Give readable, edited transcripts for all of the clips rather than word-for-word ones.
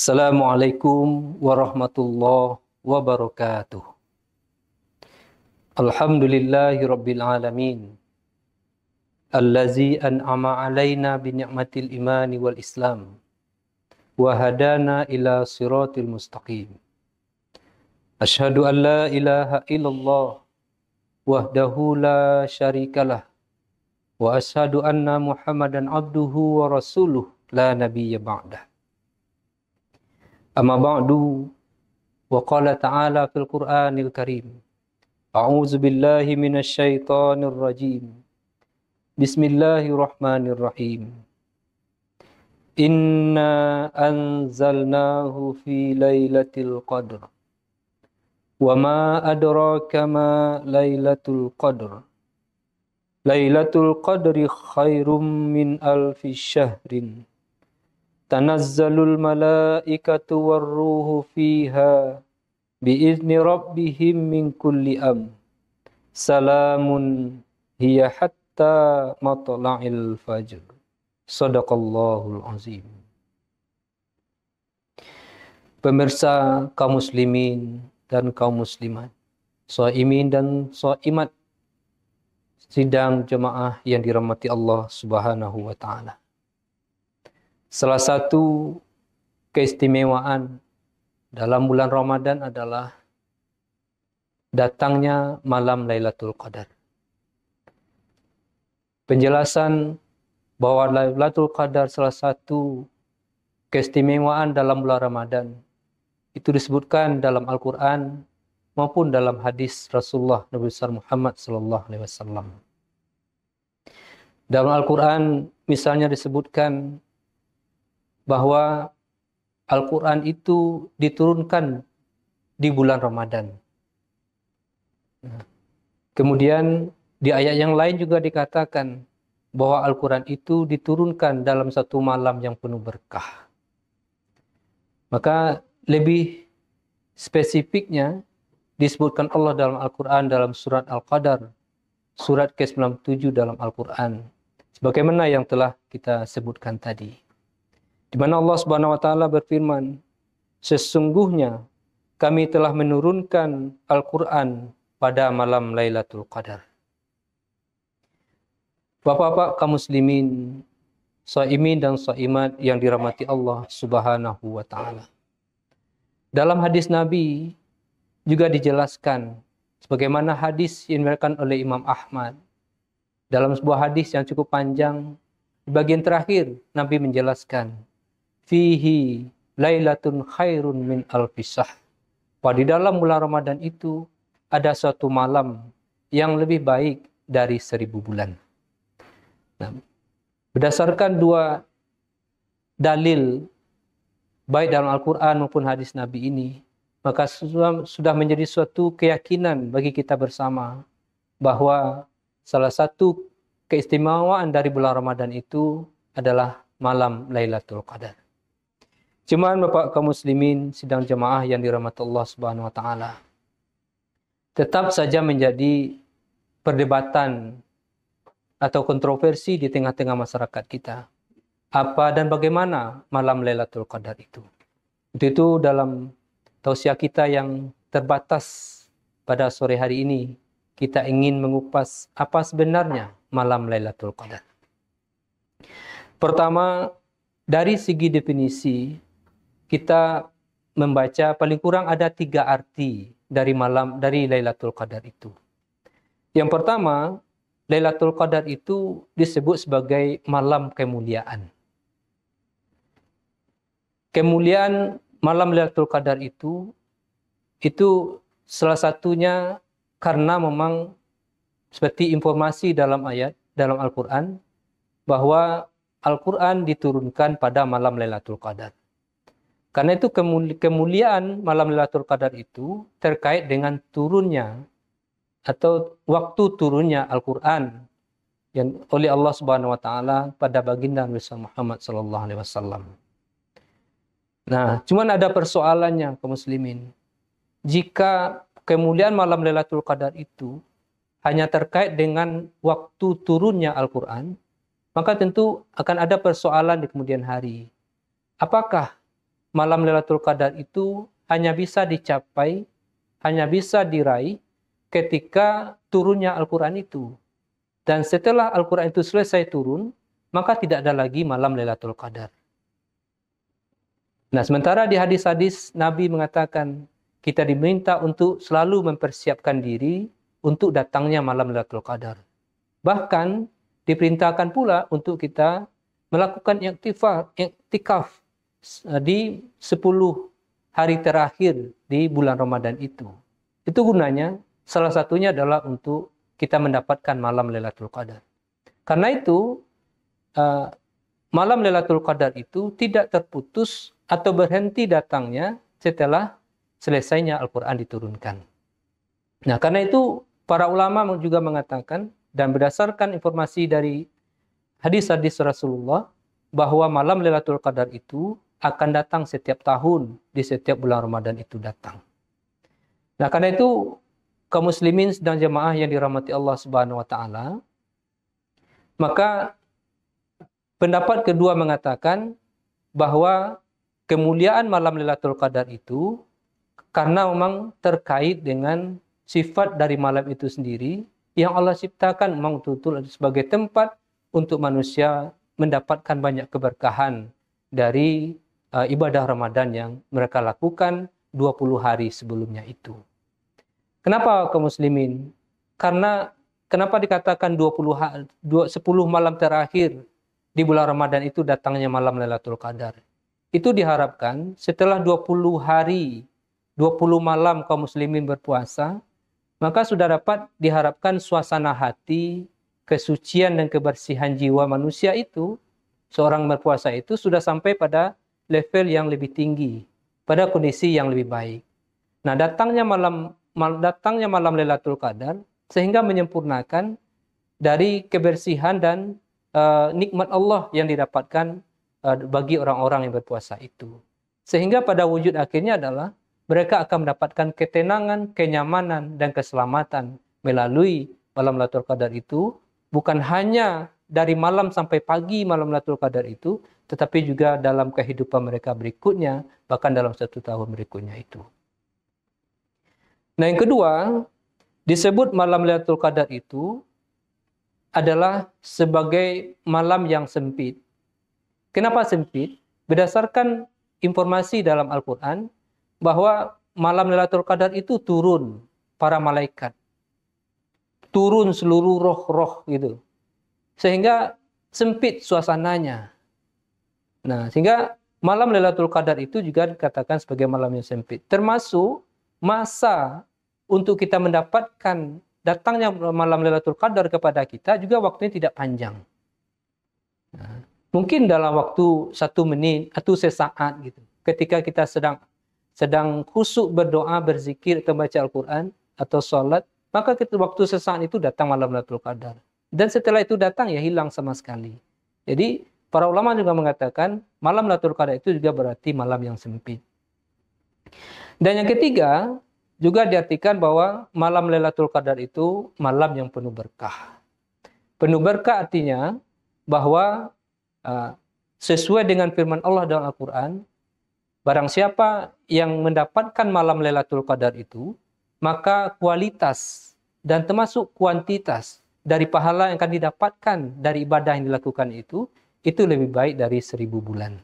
Assalamualaikum warahmatullahi wabarakatuh. Alhamdulillahi rabbil alamin. Allazi an'ama alaina bi ni'matil imani wal islam. Wa hadana ila siratil mustaqim. Ashhadu an la ilaha illallah wahdahu la syarikalah. Wa ashhadu anna Muhammadan abduhu wa rasuluh la nabiyya ba'dah. Amma ba'du, wa qala ta'ala fil Qur'anil Karim. A'udzu billahi minasy syaithanir rajim. Bismillahirrahmanirrahim. Inna anzalnahu fi lailatul qadr. Wa ma adraka ma lailatul qadr. Lailatul qadri khairum min alfi syahrin. Tanazzalul malaikatu warruhu fiha biizni rabbihim min kulli Salamun hiya hatta matla'il fajr. Shadaqallahul azim. Pemirsa kaum muslimin dan kaum muslimat, shaimin dan shaimat sidang jemaah yang dirahmati Allah Subhanahu wa taala. Salah satu keistimewaan dalam bulan Ramadan adalah datangnya malam Lailatul Qadar. Penjelasan bahwa Lailatul Qadar salah satu keistimewaan dalam bulan Ramadan itu disebutkan dalam Al-Quran maupun dalam hadis Rasulullah Nabi besar Muhammad SAW. Dalam Al-Quran misalnya disebutkan bahwa Al-Quran itu diturunkan di bulan Ramadan. Kemudian di ayat yang lain juga dikatakan bahwa Al-Quran itu diturunkan dalam satu malam yang penuh berkah. Maka lebih spesifiknya disebutkan Allah dalam Al-Quran dalam surat Al-Qadar, surat ke-97 dalam Al-Quran. Sebagaimana yang telah kita sebutkan tadi. Di mana Allah Subhanahu wa taala berfirman, sesungguhnya kami telah menurunkan Al-Qur'an pada malam Lailatul Qadar. Bapak-bapak kaum muslimin, shaimin dan shaimat yang dirahmati Allah Subhanahu wa taala. Dalam hadis Nabi juga dijelaskan sebagaimana hadis yang diriwayatkan oleh Imam Ahmad. Dalam sebuah hadis yang cukup panjang, di bagian terakhir Nabi menjelaskan fihi lailatun khairun min alfisah. Bahwa di dalam bulan Ramadan itu ada suatu malam yang lebih baik dari 1000 bulan. Nah, berdasarkan dua dalil baik dalam Al-Quran maupun hadis Nabi ini, maka sudah menjadi suatu keyakinan bagi kita bersama bahwa salah satu keistimewaan dari bulan Ramadan itu adalah malam Lailatul Qadar. Cuman Bapak kaum muslimin sidang jemaah yang dirahmati Allah Subhanahu wa taala, tetap saja menjadi perdebatan atau kontroversi di tengah-tengah masyarakat kita. Apa dan bagaimana malam Lailatul Qadar itu? Itu dalam tausiah kita yang terbatas pada sore hari ini, kita ingin mengupas apa sebenarnya malam Lailatul Qadar. Pertama, dari segi definisi, kita membaca paling kurang ada 3 arti dari Lailatul Qadar itu. Yang pertama, Lailatul Qadar itu disebut sebagai malam kemuliaan. Kemuliaan malam Lailatul Qadar itu salah satunya karena memang seperti informasi dalam ayat dalam Al-Quran bahwa Al-Quran diturunkan pada malam Lailatul Qadar. Karena itu kemuliaan malam Lailatul Qadar itu terkait dengan turunnya atau waktu turunnya Al-Quran yang oleh Allah Subhanahu wa taala pada baginda Nabi Muhammad sallallahu alaihi wasallam. Nah, cuman ada persoalannya kaum muslimin. Jika kemuliaan malam Lailatul Qadar itu hanya terkait dengan waktu turunnya Al-Quran, maka tentu akan ada persoalan di kemudian hari. Apakah malam Lailatul Qadar itu hanya bisa dicapai, hanya bisa diraih ketika turunnya Al-Quran itu. Dan setelah Al-Quran itu selesai turun, maka tidak ada lagi malam Lailatul Qadar. Nah, sementara di hadis-hadis Nabi mengatakan kita diminta untuk selalu mempersiapkan diri untuk datangnya malam Lailatul Qadar. Bahkan diperintahkan pula untuk kita melakukan iktikaf di 10 hari terakhir di bulan Ramadan itu. Itu gunanya salah satunya adalah untuk kita mendapatkan malam Lailatul Qadar. Karena itu malam Lailatul Qadar itu tidak terputus atau berhenti datangnya setelah selesainya Al-Quran diturunkan. Nah, karena itu para ulama juga mengatakan dan berdasarkan informasi dari hadis-hadis Rasulullah bahwa malam Lailatul Qadar itu akan datang setiap tahun di setiap bulan Ramadan itu datang. Nah, karena itu kaum muslimin dan jemaah yang dirahmati Allah Subhanahu wa taala, maka pendapat kedua mengatakan bahwa kemuliaan malam Lailatul Qadar itu karena memang terkait dengan sifat dari malam itu sendiri yang Allah ciptakan memang betul-betul sebagai tempat untuk manusia mendapatkan banyak keberkahan dari ibadah Ramadan yang mereka lakukan 20 hari sebelumnya itu. Kenapa kaum muslimin? Karena kenapa dikatakan 10 malam terakhir di bulan Ramadan itu datangnya malam Lailatul Qadar? Itu diharapkan setelah 20 hari, 20 malam kaum muslimin berpuasa, maka sudah dapat diharapkan suasana hati, kesucian dan kebersihan jiwa manusia itu, seorang berpuasa itu sudah sampai pada level yang lebih tinggi, pada kondisi yang lebih baik. Nah, datangnya malam Lailatul Qadar sehingga menyempurnakan dari kebersihan dan nikmat Allah yang didapatkan bagi orang-orang yang berpuasa itu. Sehingga pada wujud akhirnya adalah mereka akan mendapatkan ketenangan, kenyamanan, dan keselamatan melalui malam Lailatul Qadar itu, bukan hanya dari malam sampai pagi malam Lailatul Qadar itu, tetapi juga dalam kehidupan mereka berikutnya, bahkan dalam 1 tahun berikutnya itu. Nah, yang kedua, disebut malam Lailatul Qadar itu adalah sebagai malam yang sempit. Kenapa sempit? Berdasarkan informasi dalam Al-Quran, bahwa malam Lailatul Qadar itu turun para malaikat. Turun seluruh roh-roh gitu. Sehingga sempit suasananya. Nah, sehingga malam Lailatul Qadar itu juga dikatakan sebagai malam yang sempit. Termasuk masa untuk kita mendapatkan datangnya malam Lailatul Qadar kepada kita juga waktunya tidak panjang. Nah, mungkin dalam waktu 1 menit atau sesaat gitu. Ketika kita sedang khusyuk berdoa, berzikir, atau baca Al-Quran, atau sholat, maka waktu sesaat itu datang malam Lailatul Qadar. Dan setelah itu datang ya hilang sama sekali. Jadi para ulama juga mengatakan malam Lailatul Qadar itu juga berarti malam yang sempit. Dan yang ketiga, juga diartikan bahwa malam Lailatul Qadar itu malam yang penuh berkah. Penuh berkah artinya bahwa sesuai dengan firman Allah dalam Al-Quran, barang siapa yang mendapatkan malam Lailatul Qadar itu, maka kualitas dan termasuk kuantitas dari pahala yang akan didapatkan dari ibadah yang dilakukan itu lebih baik dari 1000 bulan.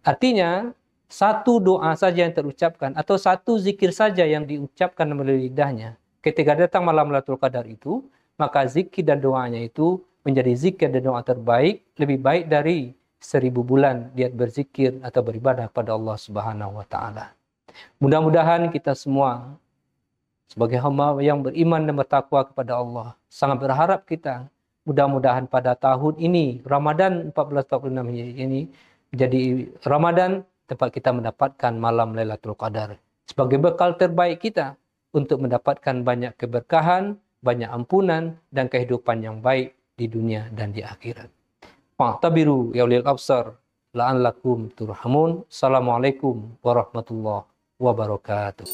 Artinya, satu doa saja yang terucapkan atau satu zikir saja yang diucapkan melalui lidahnya, ketika datang malam Lailatul Qadar itu, maka zikir dan doanya itu menjadi zikir dan doa terbaik, lebih baik dari 1000 bulan dia berzikir atau beribadah kepada Allah Subhanahu wa taala. Mudah-mudahan kita semua sebagai hamba yang beriman dan bertakwa kepada Allah, sangat berharap kita mudah-mudahan pada tahun ini Ramadan 1446 ini menjadi Ramadan tempat kita mendapatkan malam Lailatul Qadar sebagai bekal terbaik kita untuk mendapatkan banyak keberkahan, banyak ampunan dan kehidupan yang baik di dunia dan di akhirat. Fa'tabiru ya ulil absar la'allakum turhamun. Assalamualaikum warahmatullahi wabarakatuh.